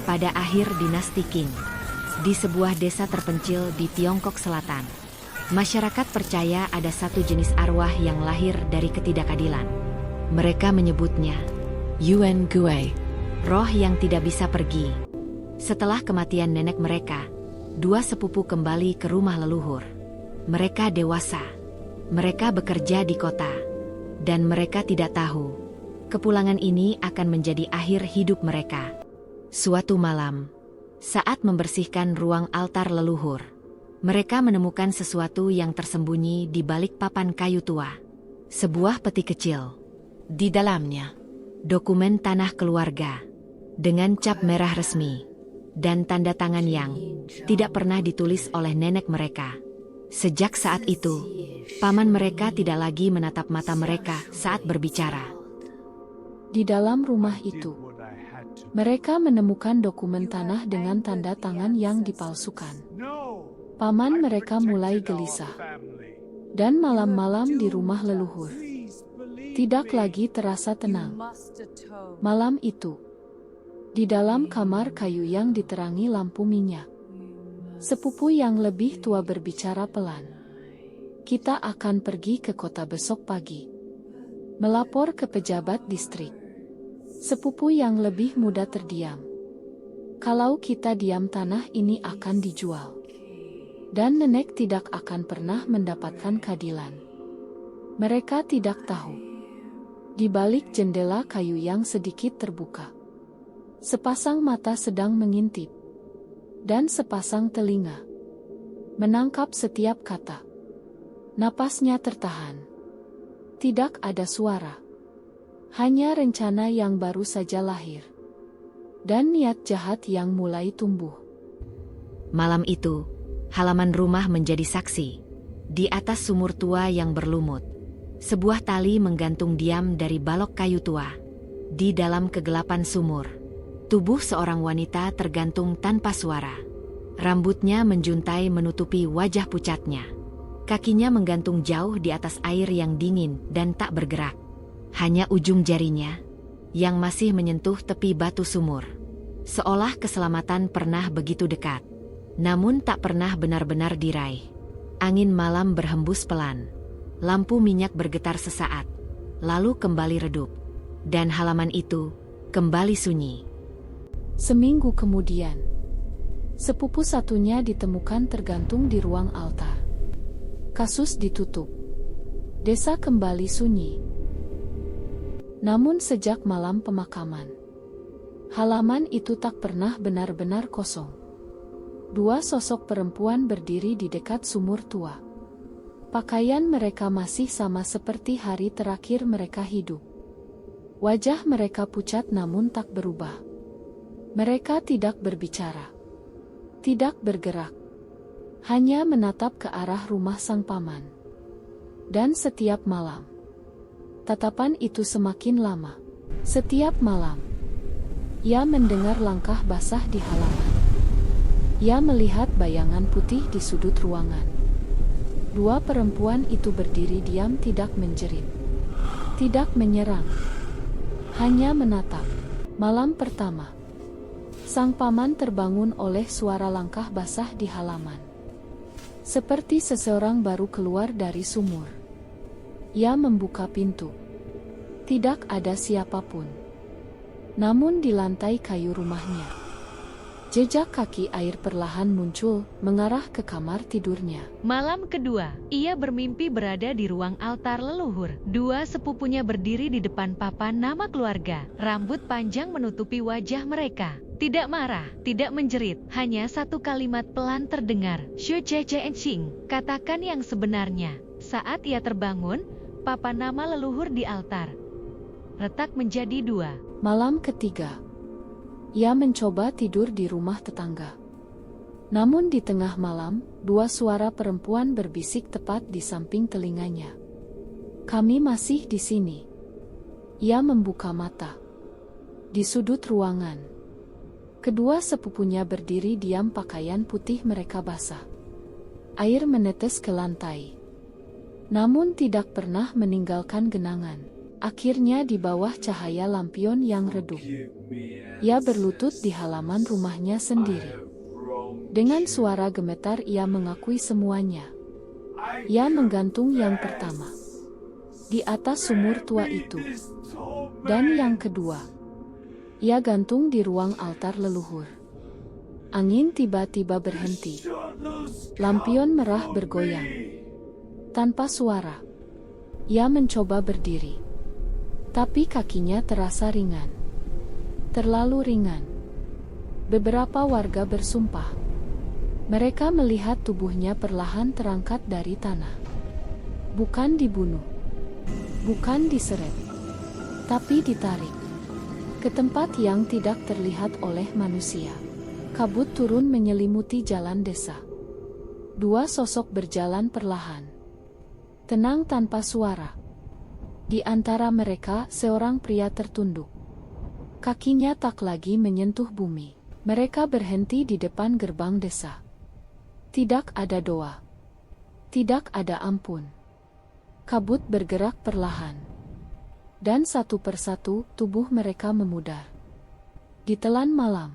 pada akhir dinasti Qing. Di sebuah desa terpencil di Tiongkok Selatan, masyarakat percaya ada satu jenis arwah yang lahir dari ketidakadilan. Mereka menyebutnya Yuan Gui, roh yang tidak bisa pergi. Setelah kematian nenek mereka, dua sepupu kembali ke rumah leluhur. Mereka dewasa. Mereka bekerja di kota. Dan mereka tidak tahu, kepulangan ini akan menjadi akhir hidup mereka. Suatu malam, saat membersihkan ruang altar leluhur, mereka menemukan sesuatu yang tersembunyi di balik papan kayu tua. Sebuah peti kecil. Di dalamnya, dokumen tanah keluarga dengan cap merah resmi dan tanda tangan yang tidak pernah ditulis oleh nenek mereka. Sejak saat itu, paman mereka tidak lagi menatap mata mereka saat berbicara. Di dalam rumah itu, mereka menemukan dokumen tanah dengan tanda tangan yang dipalsukan. Paman mereka mulai gelisah. Dan malam-malam di rumah leluhur tidak lagi terasa tenang. Malam itu, di dalam kamar kayu yang diterangi lampu minyak, sepupu yang lebih tua berbicara pelan. Kita akan pergi ke kota besok pagi, melapor ke pejabat distrik. Sepupu yang lebih muda terdiam. Kalau kita diam, tanah ini akan dijual. Dan nenek tidak akan pernah mendapatkan keadilan. Mereka tidak tahu. Di balik jendela kayu yang sedikit terbuka, sepasang mata sedang mengintip. Dan sepasang telinga menangkap setiap kata. Napasnya tertahan. Tidak ada suara. Hanya rencana yang baru saja lahir. Dan niat jahat yang mulai tumbuh. Malam itu, halaman rumah menjadi saksi. Di atas sumur tua yang berlumut, sebuah tali menggantung diam dari balok kayu tua. Di dalam kegelapan sumur, tubuh seorang wanita tergantung tanpa suara. Rambutnya menjuntai menutupi wajah pucatnya. Kakinya menggantung jauh di atas air yang dingin dan tak bergerak. Hanya ujung jarinya yang masih menyentuh tepi batu sumur. Seolah keselamatan pernah begitu dekat, namun tak pernah benar-benar diraih. Angin malam berhembus pelan. Lampu minyak bergetar sesaat, lalu kembali redup. Dan halaman itu kembali sunyi. Seminggu kemudian, sepupu satunya ditemukan tergantung di ruang altar. Kasus ditutup. Desa kembali sunyi. Namun sejak malam pemakaman, halaman itu tak pernah benar-benar kosong. Dua sosok perempuan berdiri di dekat sumur tua. Pakaian mereka masih sama seperti hari terakhir mereka hidup. Wajah mereka pucat namun tak berubah. Mereka tidak berbicara, tidak bergerak, hanya menatap ke arah rumah sang paman. Dan setiap malam, tatapan itu semakin lama. Setiap malam, ia mendengar langkah basah di halaman. Ia melihat bayangan putih di sudut ruangan. Dua perempuan itu berdiri diam, tidak menjerit, tidak menyerang, hanya menatap. Malam pertama, sang paman terbangun oleh suara langkah basah di halaman. Seperti seseorang baru keluar dari sumur. Ia membuka pintu. Tidak ada siapapun. Namun di lantai kayu rumahnya, jejak kaki air perlahan muncul, mengarah ke kamar tidurnya. Malam kedua, ia bermimpi berada di ruang altar leluhur. Dua sepupunya berdiri di depan papan nama keluarga. Rambut panjang menutupi wajah mereka. Tidak marah, tidak menjerit, hanya satu kalimat pelan terdengar. Shu Che Che Ching, katakan yang sebenarnya. Saat ia terbangun, papan nama leluhur di altar retak menjadi dua. Malam ketiga, ia mencoba tidur di rumah tetangga. Namun di tengah malam, dua suara perempuan berbisik tepat di samping telinganya. Kami masih di sini. Ia membuka mata. Di sudut ruangan, kedua sepupunya berdiri diam, pakaian putih mereka basah. Air menetes ke lantai, namun tidak pernah meninggalkan genangan. Akhirnya di bawah cahaya lampion yang redup, Ia berlutut di halaman rumahnya sendiri. Dengan suara gemetar ia mengakui semuanya. Ia menggantung yang pertama di atas sumur tua itu. Dan yang kedua, ia gantung di ruang altar leluhur. Angin tiba-tiba berhenti. Lampion merah bergoyang. Tanpa suara, ia mencoba berdiri. Tapi kakinya terasa ringan. Terlalu ringan. Beberapa warga bersumpah. Mereka melihat tubuhnya perlahan terangkat dari tanah. Bukan dibunuh. Bukan diseret. Tapi ditarik ke tempat yang tidak terlihat oleh manusia. Kabut turun menyelimuti jalan desa. Dua sosok berjalan perlahan. Tenang tanpa suara. Di antara mereka seorang pria tertunduk. Kakinya tak lagi menyentuh bumi. Mereka berhenti di depan gerbang desa. Tidak ada doa. Tidak ada ampun. Kabut bergerak perlahan. Dan satu persatu tubuh mereka memudar. Ditelan malam.